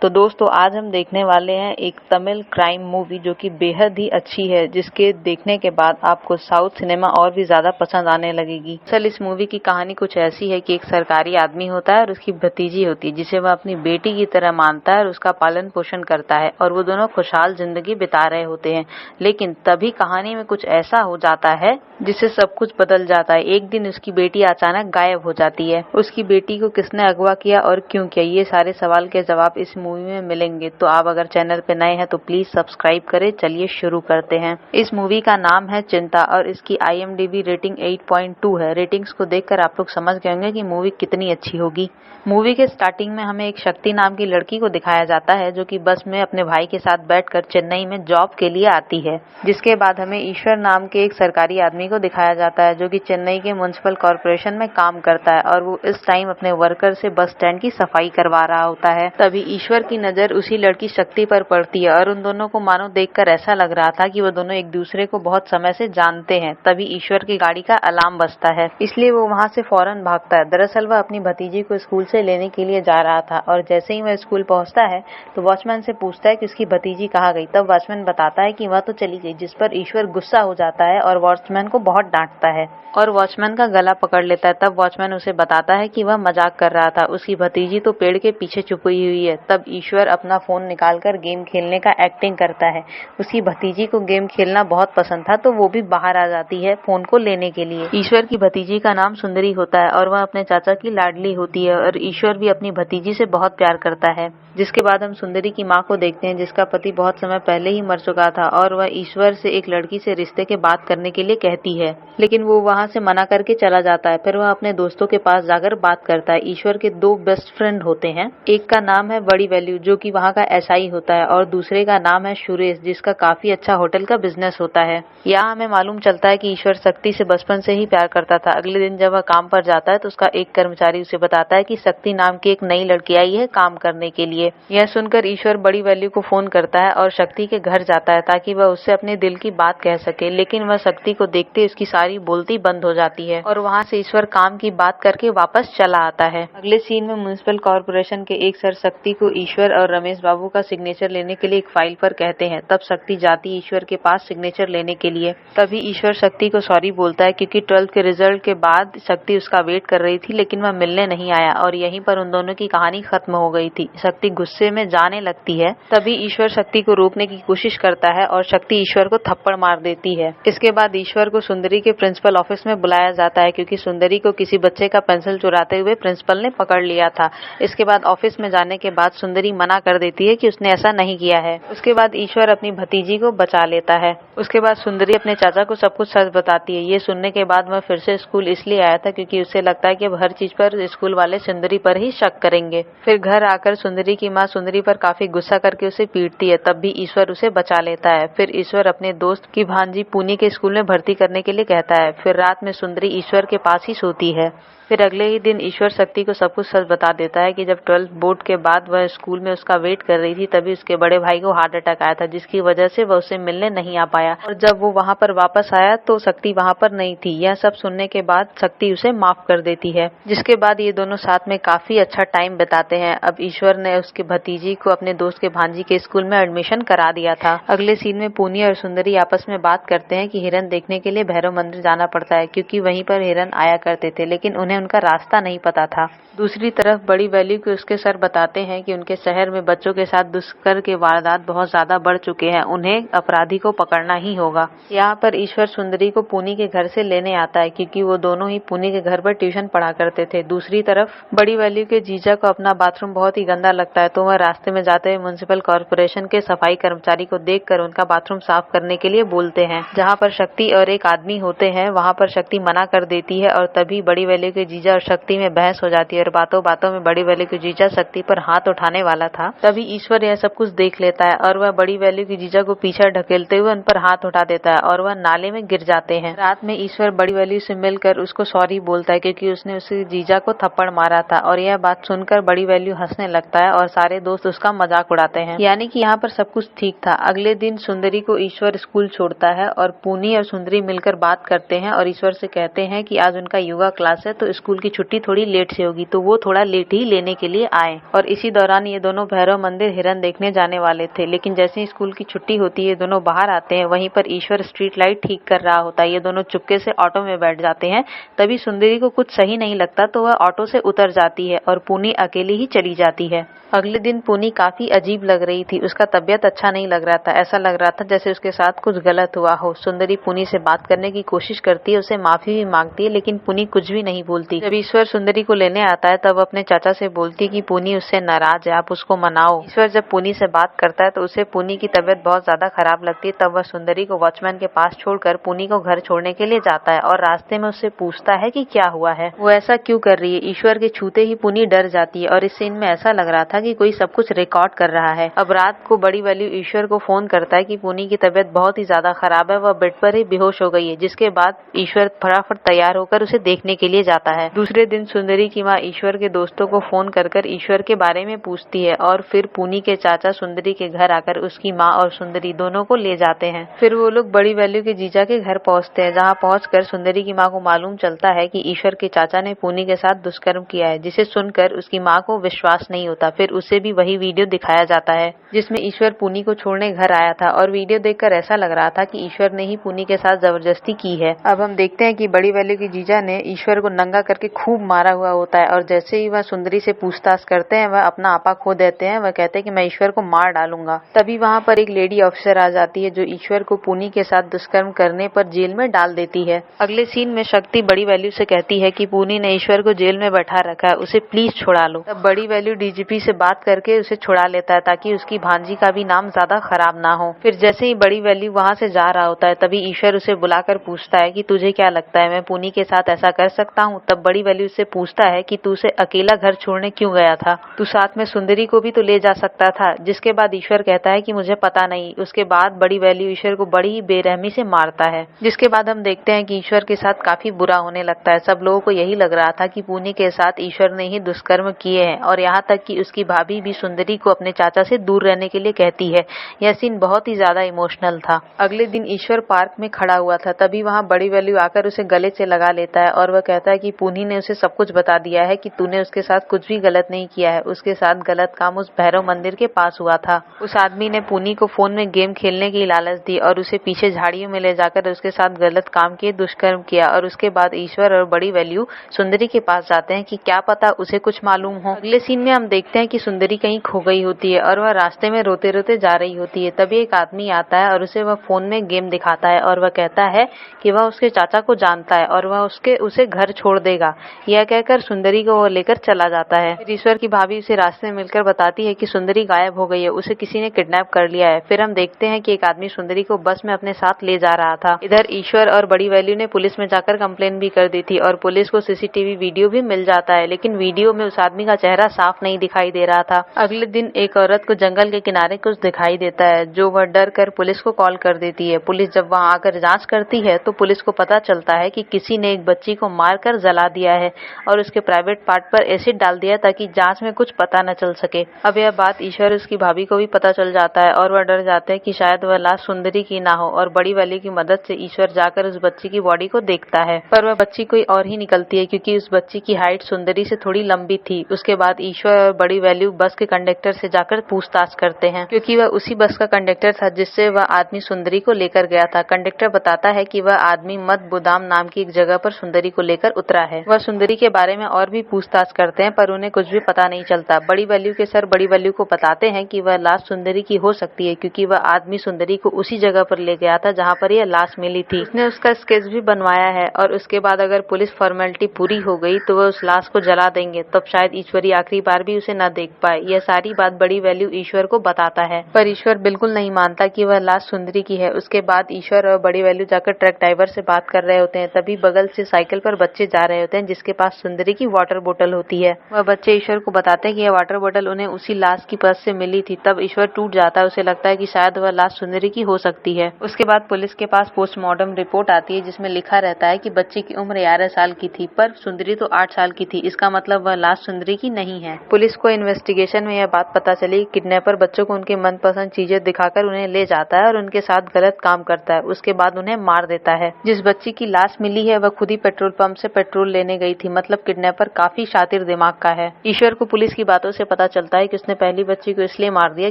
तो दोस्तों आज हम देखने वाले हैं एक तमिल क्राइम मूवी जो कि बेहद ही अच्छी है, जिसके देखने के बाद आपको साउथ सिनेमा और भी ज्यादा पसंद आने लगेगी। असल इस मूवी की कहानी कुछ ऐसी है कि एक सरकारी आदमी होता है और उसकी भतीजी होती है जिसे वह अपनी बेटी की तरह मानता है और उसका पालन पोषण करता है और वो दोनों खुशहाल जिंदगी बिता रहे होते हैं। लेकिन तभी कहानी में कुछ ऐसा हो जाता है जिससे सब कुछ बदल जाता है। एक दिन उसकी बेटी अचानक गायब हो जाती है। उसकी बेटी को किसने अगवा किया और क्यों किया, ये सारे सवाल के जवाब इस मूवी में मिलेंगे। तो आप अगर चैनल पे नए हैं तो प्लीज सब्सक्राइब करें। चलिए शुरू करते हैं। इस मूवी का नाम है चिंता और इसकी IMDb रेटिंग 8.2 है। रेटिंग्स को देखकर आप लोग समझ गए होंगे कि मूवी कितनी अच्छी होगी। मूवी के स्टार्टिंग में हमें एक शक्ति नाम की लड़की को दिखाया जाता है जो कि बस में अपने भाई के साथ बैठकर चेन्नई में जॉब के लिए आती है। जिसके बाद हमें ईश्वर नाम के एक सरकारी आदमी को दिखाया जाता है जो कि चेन्नई के म्युनिसिपल कॉर्पोरेशन में काम करता है और वो इस टाइम अपने वर्कर से बस स्टैंड की सफाई करवा रहा होता है। तभी ईश्वर की नजर उसी लड़की शक्ति पर पड़ती है और उन दोनों को मानो देखकर ऐसा लग रहा था कि वो दोनों एक दूसरे को बहुत समय से जानते हैं। तभी ईश्वर की गाड़ी का अलार्म बजता है, इसलिए वो वहाँ से फौरन भागता है। दरअसल वह अपनी भतीजी को स्कूल से लेने के लिए जा रहा था और जैसे ही वह स्कूल पहुँचता है तो वॉचमैन से पूछता है कि उसकी भतीजी कहाँ गई। तब वॉचमैन बताता है कि वह तो चली गई, जिस पर ईश्वर गुस्सा हो जाता है और वॉचमैन को बहुत डांटता है और वॉचमैन का गला पकड़ लेता है। तब वॉचमैन उसे बताता है कि वह मजाक कर रहा था, उसकी भतीजी तो पेड़ के पीछे छुपी हुई है। तब ईश्वर अपना फोन निकालकर गेम खेलने का एक्टिंग करता है। उसकी भतीजी को गेम खेलना बहुत पसंद था तो वो भी बाहर आ जाती है फोन को लेने के लिए। ईश्वर की भतीजी का नाम सुंदरी होता है और वह अपने चाचा की लाडली होती है और ईश्वर भी अपनी भतीजी से बहुत प्यार करता है। जिसके बाद हम सुंदरी की माँ को देखते हैं जिसका पति बहुत समय पहले ही मर चुका था और वह ईश्वर से एक लड़की से रिश्ते के बात करने के लिए कहती है, लेकिन वो वहाँ से मना करके चला जाता है। फिर वह अपने दोस्तों के पास जाकर बात करता है। ईश्वर के दो बेस्ट फ्रेंड होते हैं, एक का नाम है बड़ी वैल्यू जो कि वहाँ का SI होता है और दूसरे का नाम है सुरेश जिसका काफी अच्छा होटल का बिजनेस होता है। यहाँ हमें मालूम चलता है कि ईश्वर शक्ति से बचपन से ही प्यार करता था। अगले दिन जब वह काम पर जाता है तो उसका एक कर्मचारी उसे बताता है कि शक्ति नाम की एक नई लड़की आई है काम करने के लिए। यह सुनकर ईश्वर बड़ी वैल्यू को फोन करता है और शक्ति के घर जाता है ताकि वह उससे अपने दिल की बात कह सके, लेकिन वह शक्ति को देखते उसकी सारी बोलती बंद हो जाती है और वहाँ से ईश्वर काम की बात करके वापस चला आता है। अगले सीन में म्युनिसिपल कॉर्पोरेशन के एक सर शक्ति को ईश्वर और रमेश बाबू का सिग्नेचर लेने के लिए एक फाइल पर कहते हैं। तब शक्ति जाती है ईश्वर के पास सिग्नेचर लेने के लिए। तभी ईश्वर शक्ति को सॉरी बोलता है क्योंकि 12th के रिजल्ट के बाद शक्ति उसका वेट कर रही थी लेकिन वह मिलने नहीं आया और यहीं पर उन दोनों की कहानी खत्म हो गई थी। शक्ति गुस्से में जाने लगती है। तभी ईश्वर शक्ति को रोकने की कोशिश करता है और शक्ति ईश्वर को थप्पड़ मार देती है। इसके बाद ईश्वर को सुंदरी के प्रिंसिपल ऑफिस में बुलाया जाता है क्योंकि सुंदरी को किसी बच्चे का पेंसिल चुराते हुए प्रिंसिपल ने पकड़ लिया था। इसके बाद ऑफिस में जाने के बाद सुंदरी मना कर देती है कि उसने ऐसा नहीं किया है। उसके बाद ईश्वर अपनी भतीजी को बचा लेता है। उसके बाद सुंदरी अपने चाचा को सब कुछ सच बताती है। ये सुनने के बाद वह फिर से स्कूल इसलिए आया था क्योंकि उसे लगता है कि अब हर चीज पर स्कूल वाले सुंदरी पर ही शक करेंगे। फिर घर आकर सुंदरी की माँ सुंदरी पर काफी गुस्सा करके उसे पीटती है। तब भी ईश्वर उसे बचा लेता है। फिर ईश्वर अपने दोस्त की भांजी पुनी के स्कूल में भर्ती करने के लिए कहता है। फिर रात में सुंदरी ईश्वर के पास ही सोती है। फिर अगले ही दिन ईश्वर शक्ति को सब कुछ सच बता देता है कि जब 12th बोर्ड के बाद वह स्कूल में उसका वेट कर रही थी तभी उसके बड़े भाई को हार्ट अटैक आया था जिसकी वजह से वह उसे मिलने नहीं आ पाया और जब वो वहाँ पर वापस आया तो शक्ति वहाँ पर नहीं थी। यह सब सुनने के बाद शक्ति उसे माफ कर देती है, जिसके बाद ये दोनों साथ में काफी अच्छा टाइम बिताते हैं। अब ईश्वर ने उसके भतीजी को अपने दोस्त के भांजी के स्कूल में एडमिशन करा दिया था। अगले सीन में पूनी और सुंदरी आपस में बात करते हैं कि हिरन देखने के लिए भैरव मंदिर जाना पड़ता है क्योंकि वहीं पर हिरन आया करते थे, लेकिन उन्हें उनका रास्ता नहीं पता था। दूसरी तरफ बड़ी वैल्यू के उसके सर बताते हैं कि उनके शहर में बच्चों के साथ दुष्कर्म के वारदात बहुत ज्यादा बढ़ चुके हैं, उन्हें अपराधी को पकड़ना ही होगा। यहाँ पर ईश्वर सुंदरी को पुनी के घर से लेने आता है क्योंकि वो दोनों ही पुनी के घर पर ट्यूशन पढ़ा करते थे। दूसरी तरफ बड़ी वैल्यू के जीजा को अपना बाथरूम बहुत ही गंदा लगता है तो वह रास्ते में जाते हुए म्युनिसिपल कॉर्पोरेशन के सफाई कर्मचारी को देखकर उनका बाथरूम साफ करने के लिए बोलते हैं। जहाँ पर शक्ति और एक आदमी होते हैं वहाँ पर शक्ति मना कर देती है और तभी बड़ी वैल्यू के जीजा और शक्ति में बहस हो जाती है और बातों बातों में बड़ी वैल्यू की जीजा शक्ति पर हाथ उठाने वाला था। तभी ईश्वर यह सब कुछ देख लेता है और वह बड़ी वैल्यू की जीजा को पीछे ढकेलते हुए उन पर हाथ उठा देता है और वह नाले में गिर जाते हैं। रात में ईश्वर बड़ी वैल्यू से मिलकर उसको सॉरी बोलता है क्योंकि उसने उसकी जीजा को थप्पड़ मारा था और यह बात सुनकर बड़ी वैल्यू हंसने लगता है और सारे दोस्त उसका मजाक उड़ाते हैं। यानी कि यहाँ पर सब कुछ ठीक था। अगले दिन सुंदरी को ईश्वर स्कूल छोड़ता है और पूनी और सुंदरी मिलकर बात करते हैं और ईश्वर से कहते हैं कि आज उनका योगा क्लास है तो स्कूल की छुट्टी थोड़ी लेट से होगी तो वो थोड़ा लेट ही लेने के लिए आए। और इसी दौरान ये दोनों भैरव मंदिर हिरन देखने जाने वाले थे, लेकिन जैसे ही स्कूल की छुट्टी होती है ये दोनों बाहर आते हैं, वहीं पर ईश्वर स्ट्रीट लाइट ठीक कर रहा होता है। ये दोनों चुपके से ऑटो में बैठ जाते हैं। तभी सुंदरी को कुछ सही नहीं लगता तो वह ऑटो से उतर जाती है और पूनी अकेली ही चली जाती है। अगले दिन पूनी काफी अजीब लग रही थी। उसका तबीयत अच्छा नहीं लग रहा था। ऐसा लग रहा था जैसे उसके साथ कुछ गलत हुआ हो। सुंदरी पूनी से बात करने की कोशिश करती है, उसे माफी भी मांगती है, लेकिन पूनी कुछ भी नहीं बोलती। जब ईश्वर सुंदरी को लेने आता है तब अपने चाचा से बोलती कि पूनी उससे नाराज है, आप उसको मनाओ। ईश्वर जब पूनी से बात करता है तो उसे पूनी की तबीयत बहुत ज्यादा खराब लगती है। तब वह सुंदरी को वॉचमैन के पास छोड़कर पूनी को घर छोड़ने के लिए जाता है और रास्ते में उससे पूछता है कि क्या हुआ है, वो ऐसा क्यों कर रही है। ईश्वर के छूते ही पूनी डर जाती है और इस सीन में ऐसा लग रहा था कि कोई सब कुछ रिकॉर्ड कर रहा है। अब रात को बड़ी वैल्यू ईश्वर को फोन करता है कि पूनी की तबीयत बहुत ही ज्यादा खराब है, वह बेड पर ही बेहोश हो गई है। जिसके बाद ईश्वर फटाफट तैयार होकर उसे देखने के लिए जाता है। दूसरे दिन सुंदरी की माँ ईश्वर के दोस्तों को फोन कर ईश्वर के बारे में पूछती है और फिर पूनी के चाचा सुंदरी के घर आकर उसकी माँ और सुंदरी दोनों को ले जाते हैं। फिर वो लोग बड़ी वैल्यू के जीजा के घर पहुँचते हैं, जहाँ पहुँचकर सुंदरी की माँ को मालूम चलता है कि ईश्वर के चाचा ने पूनी के साथ दुष्कर्म किया है, जिसे सुनकर उसकी माँ को विश्वास नहीं होता। फिर उसे भी वही वीडियो दिखाया जाता है जिसमें ईश्वर पूनी को छोड़ने घर आया था और वीडियो देखकर ऐसा लग रहा था कि ईश्वर ने ही पूनी के साथ जबरदस्ती की है। अब हम देखते हैं कि बड़ी वैल्यू की जीजा ने ईश्वर को नंगा करके खूब मारा हुआ होता है और जैसे ही वह सुंदरी से पूछताछ करते हैं वह अपना आपा खो देते हैं। वह कहते हैं कि मैं ईश्वर को मार डालूंगा। तभी वहाँ पर एक लेडी ऑफिसर आ जाती है जो ईश्वर को पूनी के साथ दुष्कर्म करने पर जेल में डाल देती है। अगले सीन में शक्ति बड़ी वैल्यू से कहती है कि पूनी ने ईश्वर को जेल में बैठा रखा है, उसे प्लीज छुड़ा लो। तब बड़ी वैल्यू डीजीपी से बात करके उसे छुड़ा लेता है ताकि उसकी भांजी का भी नाम ज्यादा खराब ना हो। फिर जैसे ही बड़ी वैल्यू वहाँ से जा रहा होता है तभी ईश्वर उसे बुलाकर पूछता है कि तुझे क्या लगता है मैं पूनी के साथ ऐसा कर सकता हूँ। तब बड़ी वैल्यू से पूछता है कि तू उसे अकेला घर छोड़ने क्यों गया था, तू साथ में सुंदरी को भी तो ले जा सकता था। जिसके बाद ईश्वर कहता है कि मुझे पता नहीं। उसके बाद बड़ी वैल्यू ईश्वर को बड़ी ही बेरहमी से मारता है, जिसके बाद हम देखते हैं कि ईश्वर के साथ काफी बुरा होने लगता है। सब लोगों को यही लग रहा था कि पूनी के साथ ईश्वर ने ही दुष्कर्म किए हैं और यहाँ तक कि उसकी भाभी भी सुंदरी को अपने चाचा से दूर रहने के लिए कहती है। यह सीन बहुत ही ज्यादा इमोशनल था। अगले दिन ईश्वर पार्क में खड़ा हुआ था, तभी वहाँ बड़ी वैल्यू आकर उसे गले से लगा लेता है और वह कहता है कि पूनी ने उसे सब कुछ बता दिया है कि तूने उसके साथ कुछ भी गलत नहीं किया है। उसके साथ गलत काम उस भैरव मंदिर के पास हुआ था। उस आदमी ने पूनी को फोन में गेम खेलने की लालच दी और उसे पीछे झाड़ियों में ले जाकर उसके साथ गलत काम किए, दुष्कर्म किया। और उसके बाद ईश्वर और बड़ी वैल्यू सुंदरी के पास जाते हैं कि क्या पता उसे कुछ मालूम हो। अगले सीन में हम देखते हैं कि सुंदरी कहीं खो गई होती है और वह रास्ते में रोते रोते जा रही होती है। तभी एक आदमी आता है और उसे वह फोन में गेम दिखाता है और वह कहता है कि वह उसके चाचा को जानता है और वह उसे घर छोड़ देगा। यह कहकर सुंदरी को वो लेकर चला जाता है। फिर ईश्वर की भाभी उसे रास्ते में मिलकर बताती है कि सुंदरी गायब हो गई है, उसे किसी ने किडनैप कर लिया है। फिर हम देखते हैं कि एक आदमी सुंदरी को बस में अपने साथ ले जा रहा था। इधर ईश्वर और बड़ी वैल्यू ने पुलिस में जाकर कंप्लेन भी कर दी थी और पुलिस को सीसीटीवी वीडियो भी मिल जाता है, लेकिन वीडियो में उस आदमी का चेहरा साफ नहीं दिखाई दे रहा था। अगले दिन एक औरत को जंगल के किनारे कुछ दिखाई देता है, जो वह डर कर पुलिस को कॉल कर देती है। पुलिस जब वहां आकर जांच करती है तो पुलिस को पता चलता है कि किसी ने एक बच्ची को मारकर जला दिया है और उसके प्राइवेट पार्ट पर एसिड डाल दिया ताकि जांच में कुछ पता न चल सके। अब यह बात ईश्वर उसकी भाभी को भी पता चल जाता है और वह डर जाते हैं कि शायद वह लाश सुंदरी की ना हो और बड़ी वैल्यू की मदद से ईश्वर जाकर उस बच्ची की बॉडी को देखता है, पर वह बच्ची कोई और ही निकलती है क्योंकि उस बच्ची की हाइट सुंदरी से थोड़ी लंबी थी। उसके बाद ईश्वर और बड़ी वैल्यू बस के कंडक्टर से जाकर पूछताछ करते हैं क्योंकि वह उसी बस का कंडक्टर था जिससे वह आदमी सुंदरी को लेकर गया था। कंडक्टर बताता है कि वह आदमी मत बुदाम नाम की एक जगह पर सुंदरी को लेकर उतरा है। वह सुंदरी के बारे में और भी पूछताछ करते हैं पर उन्हें कुछ भी पता नहीं चलता। बड़ी वैल्यू के सर बड़ी वैल्यू को बताते हैं कि वह लाश सुंदरी की हो सकती है क्योंकि वह आदमी सुंदरी को उसी जगह पर ले गया था जहाँ पर यह लाश मिली थी। उसने उसका स्केच भी बनवाया है और उसके बाद अगर पुलिस फॉर्मेलिटी पूरी हो गई तो वह उस लाश को जला देंगे, तब शायद ईश्वरी आखिरी बार भी उसे न देख पाए। यह सारी बात बड़ी वैल्यू ईश्वर को बताता है पर ईश्वर बिल्कुल नहीं मानता कि वह लाश सुंदरी की है। उसके बाद ईश्वर और बड़ी वैल्यू जाकर ट्रक ड्राइवर से बात कर रहे होते हैं, तभी बगल से साइकिल पर बच्चे जा रहे होते हैं जिसके पास सुंदरी की वाटर बोतल होती है। वह बच्चे ईश्वर को बताते हैं कि यह वाटर बोतल उन्हें उसी लाश की पर्स से मिली थी। तब ईश्वर टूट जाता है, उसे लगता है कि शायद वह लाश सुंदरी की हो सकती है। उसके बाद पुलिस के पास पोस्टमार्टम रिपोर्ट आती है जिसमें लिखा रहता है कि बच्चे की उम्र 11 साल की थी पर सुंदरी तो 8 साल की थी, इसका मतलब वह लाश सुंदरी की नहीं है। पुलिस को इन्वेस्टिगेशन में यह बात पता चली, किडनैपर बच्चों को उनके मनपसंद चीजें दिखाकर उन्हें ले जाता है और उनके साथ गलत काम करता है, उसके बाद उन्हें मार देता है। जिस बच्ची की लाश मिली है वह खुद ही पेट्रोल पंप से पेट्रोल लेने गई थी, मतलब किडनैपर काफी शातिर दिमाग का है। ईश्वर को पुलिस की बातों से पता पता चलता है कि उसने पहली बच्ची को इसलिए मार दिया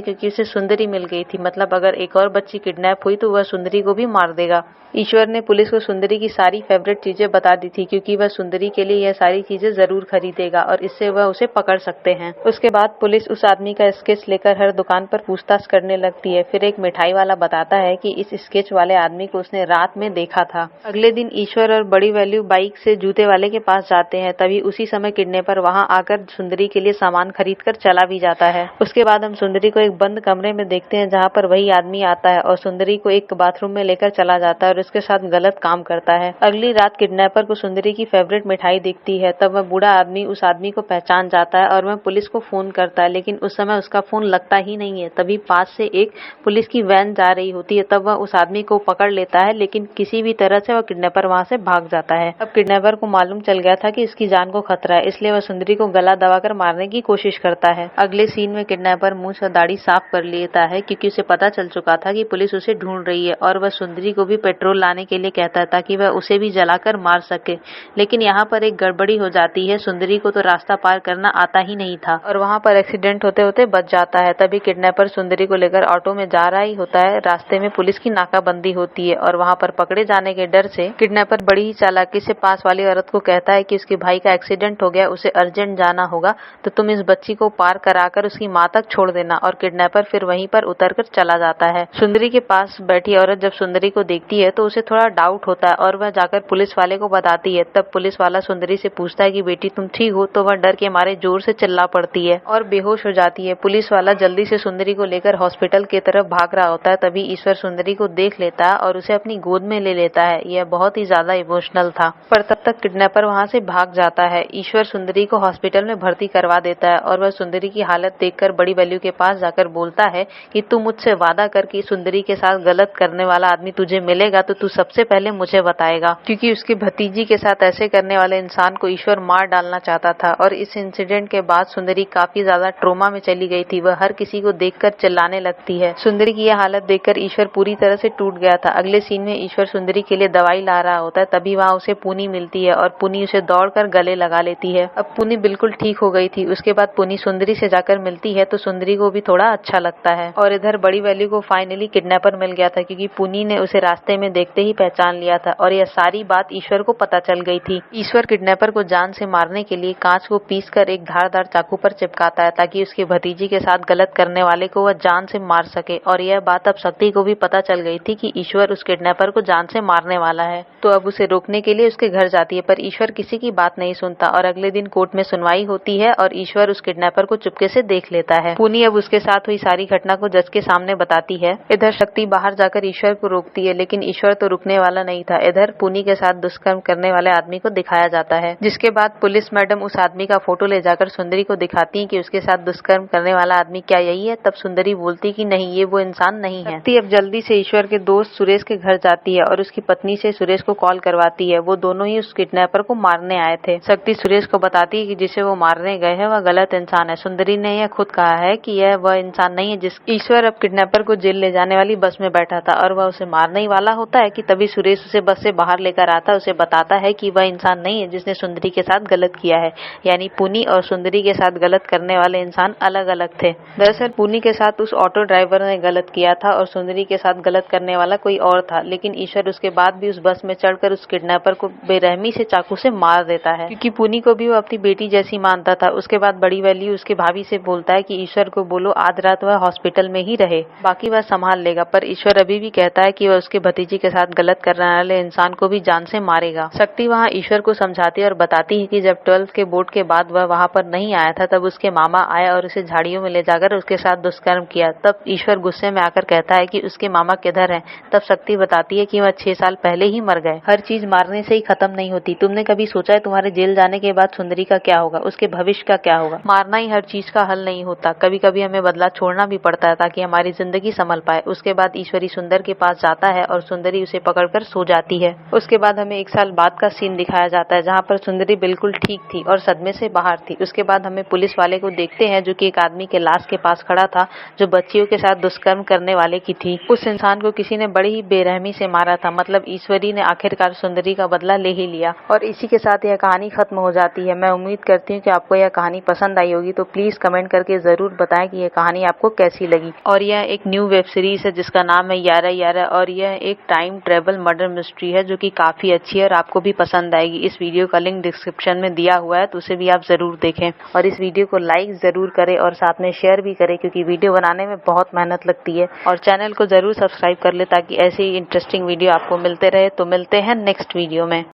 क्योंकि उसे सुंदरी मिल गई थी। मतलब अगर एक और बच्ची किडनैप हुई तो वह सुंदरी को भी मार देगा। ईश्वर ने पुलिस को सुंदरी की सारी फेवरेट चीजें बता दी थी क्योंकि वह सुंदरी के लिए यह सारी चीजें जरूर खरीदेगा और इससे वह उसे पकड़ सकते हैं। उसके बाद पुलिस उस आदमी का स्केच लेकर हर दुकान पर पूछताछ करने लगती है। फिर एक मिठाई वाला बताता है कि इस स्केच वाले आदमी को उसने रात में देखा था। अगले दिन ईश्वर और बड़ी वैल्यू बाइक से जूते वाले के पास जाते हैं। तभी उसी समय किडनैपर वहां आकर सुंदरी के लिए सामान खरीद कर चला भी जाता है। उसके बाद हम सुंदरी को एक बंद कमरे में देखते हैं जहाँ पर वही आदमी आता है और सुंदरी को एक बाथरूम में लेकर चला जाता है और उसके साथ गलत काम करता है। अगली रात किडनैपर को सुंदरी की फेवरेट मिठाई दिखती है। तब वह बूढ़ा आदमी उस आदमी को पहचान जाता है और वह पुलिस को फोन करता है, लेकिन उस समय उसका फोन लगता ही नहीं है। तभी पास से एक पुलिस की वैन जा रही होती है। तब वह उस आदमी को पकड़ लेता है, लेकिन किसी भी तरह से वह किडनैपर वहां से भाग जाता है। अब किडनैपर को मालूम चल गया था कि इसकी जान को खतरा है, इसलिए वह सुंदरी को गला दबाकर मारने की कोशिश करता है। अगले सीन में किडनैपर मूंछ और दाढ़ी साफ कर लेता है क्योंकि उसे पता चल चुका था कि पुलिस उसे ढूंढ रही है और वह सुंदरी को भी पेट्रोल लाने के लिए कहता है ताकि वह उसे भी जलाकर मार सके। लेकिन यहाँ पर एक गड़बड़ी हो जाती है। सुंदरी को तो रास्ता पार करना आता ही नहीं था और वहाँ पर एक्सीडेंट होते होते बच जाता है। तभी किडनैपर सुंदरी को लेकर ऑटो में जा रहा ही होता है। रास्ते में पुलिस की नाकाबंदी होती है और वहाँ पर पकड़े जाने के डर से किडनैपर बड़ी ही चालाकी से पास वाली औरत को कहता है कि उसके भाई का एक्सीडेंट हो गया, उसे अर्जेंट जाना होगा, तो तुम इस बच्ची को पार कराकर उसकी माँ तक छोड़ देना। और किडनैपर फिर वहीं पर उतरकर चला जाता है। सुंदरी के पास बैठी औरत जब सुंदरी को देखती है तो उसे थोड़ा डाउट होता है और वह जाकर पुलिस वाले को बताती है। तब पुलिस वाला सुंदरी से पूछता है कि बेटी तुम ठीक हो? तो वह डर के मारे जोर से चिल्ला पड़ती है और बेहोश हो जाती है। पुलिस वाला जल्दी से सुंदरी को लेकर हॉस्पिटल की तरफ भाग रहा होता है। तभी ईश्वर सुंदरी को देख लेता है और उसे अपनी गोद में ले लेता है। यह बहुत ही ज्यादा इमोशनल था, पर तब तक किडनैपर वहां से भाग जाता है। ईश्वर सुंदरी को हॉस्पिटल में भर्ती करवा देता है और वह सुंदरी की हालत देखकर बड़ी वैल्यू के पास जाकर बोलता है कि तू मुझसे वादा कर कि सुंदरी के साथ गलत करने वाला आदमी तुझे मिलेगा तो तू सबसे पहले मुझे बताएगा, क्योंकि उसकी भतीजी के साथ ऐसे करने वाले इंसान को ईश्वर मार डालना चाहता था। और इस इंसिडेंट के बाद सुंदरी काफी ज्यादा ट्रोमा में चली गई थी। वह हर किसी को देखकर चिल्लाने लगती है। सुंदरी की यह हालत देखकर ईश्वर पूरी तरह से टूट गया था। अगले सीन में ईश्वर सुंदरी के लिए दवाई ला रहा होता है। तभी वहाँ उसे पुनी मिलती है और पुनी उसे दौड़कर गले लगा लेती है। अब पुनी बिल्कुल ठीक हो गई थी। उसके बाद पुनी सुंदरी से जाकर मिलती है तो सुंदरी को भी थोड़ा अच्छा लगता है। और इधर बड़ी वैल्यू को फाइनली किडनैपर मिल गया था क्योंकि पुनी ने उसे रास्ते में देखते ही पहचान लिया था और यह सारी बात ईश्वर को पता चल गई थी। ईश्वर किडनैपर को जान से मारने के लिए कांच को पीसकर एक धारदार चाकू पर चिपकाता है ताकि उसकी भतीजी के साथ गलत करने वाले को वह जान से मार सके। और यह बात अब शक्ति को भी पता चल गई थी कि ईश्वर उस किडनैपर को जान से मारने वाला है। तो अब उसे रोकने के लिए उसके घर जाती है, पर ईश्वर किसी की बात नहीं सुनता और अगले दिन कोर्ट में सुनवाई होती है और ईश्वर उस किडनैपर को चुपके से देख लेता है। पुनी अब उसके साथ हुई सारी घटना को जज के सामने बताती है। इधर शक्ति बाहर जाकर ईश्वर को रोकती है, लेकिन ईश्वर तो रुकने वाला नहीं था। इधर पुनी के साथ दुष्कर्म करने वाले आदमी को दिखाया जाता है, जिसके बाद पुलिस मैडम उस आदमी का फोटो ले जाकर सुंदरी को दिखाती है कि उसके साथ दुष्कर्म करने वाला आदमी क्या यही है। तब सुंदरी बोलती कि नहीं, ये वो इंसान नहीं है। शक्ति अब जल्दी से ईश्वर के दोस्त सुरेश के घर जाती है और उसकी पत्नी से सुरेश को कॉल करवाती है। वो दोनों ही उस किडनैपर को मारने आए थे। शक्ति सुरेश को बताती है कि जिसे वो मारने गए हैं वह गलत इंसान है। सुंदरी ने यह खुद कहा है कि यह वह इंसान नहीं है जिस ईश्वर अब किडनैपर को जेल ले जाने वाली बस में बैठा था और वह उसे मारने ही वाला होता है कि तभी सुरेश उसे बस से बाहर लेकर आता है। उसे बताता है कि वह इंसान नहीं है जिसने सुंदरी के साथ गलत किया है, यानी पुनी और सुंदरी के साथ गलत करने वाले इंसान अलग अलग थे। दरअसल पुनी के साथ उस ऑटो ड्राइवर ने गलत किया था और सुंदरी के साथ गलत करने वाला कोई और था, लेकिन ईश्वर उसके बाद भी उस बस में चढ़कर उस किडनैपर को बेरहमी से चाकू से मार देता है, क्योंकि पुनी को भी वो अपनी बेटी जैसी मानता था। उसके बाद बड़ी वैल्यू उसके भाभी से बोलता है कि ईश्वर को बोलो आज रात वह हॉस्पिटल में ही रहे, बाकी वह संभाल लेगा। पर ईश्वर अभी भी कहता है कि वह उसके भतीजी के साथ गलत करने वाले इंसान को भी जान से मारेगा। शक्ति वहाँ ईश्वर को समझाती है और बताती है कि जब 12th के बोर्ड के बाद वह वहाँ पर नहीं आया था तब उसके मामा आया और उसे झाड़ियों में ले जाकर उसके साथ दुष्कर्म किया। तब ईश्वर गुस्से में आकर कहता है कि उसके मामा किधर हैं। तब शक्ति बताती है कि वह 6 साल पहले ही मर गए। हर चीज मारने से ही खत्म नहीं होती। तुमने कभी सोचा है तुम्हारे जेल जाने के बाद सुंदरी का क्या होगा, उसके भविष्य का क्या होगा? मारना ही हर चीज का हल नहीं होता, कभी कभी हमें बदला छोड़ना भी पड़ता है ताकि हमारी जिंदगी संभल पाए। उसके बाद ईश्वरी सुंदर के पास जाता है और सुंदरी उसे पकड़कर सो जाती है। उसके बाद हमें 1 साल बाद का सीन दिखाया जाता है जहाँ पर सुंदरी बिल्कुल ठीक थी और सदमे से बाहर थी। उसके बाद हमें पुलिस वाले को देखते हैं जो कि एक आदमी के लाश के पास खड़ा था जो बच्चियों के साथ दुष्कर्म करने वाले की थी। उस इंसान को किसी ने बड़ी ही बेरहमी से मारा था। मतलब ईश्वरी ने आखिरकार सुंदरी का बदला ले ही लिया। और इसी के साथ यह कहानी खत्म हो जाती है। मैं उम्मीद करती हूँ कि आपको यह कहानी पसंद आई होगी। तो तो प्लीज कमेंट करके जरूर बताएं कि यह कहानी आपको कैसी लगी। और यह एक न्यू वेब सीरीज है जिसका नाम है 11/11 और यह एक टाइम ट्रेवल मर्डर मिस्ट्री है जो कि काफी अच्छी है और आपको भी पसंद आएगी। इस वीडियो का लिंक डिस्क्रिप्शन में दिया हुआ है तो उसे भी आप जरूर देखें और इस वीडियो को लाइक जरूर करें और साथ में शेयर भी करें क्योंकि वीडियो बनाने में बहुत मेहनत लगती है। और चैनल को जरूर सब्सक्राइब कर ले ताकि ऐसे ही इंटरेस्टिंग वीडियो आपको मिलते रहे। तो मिलते हैं नेक्स्ट वीडियो में।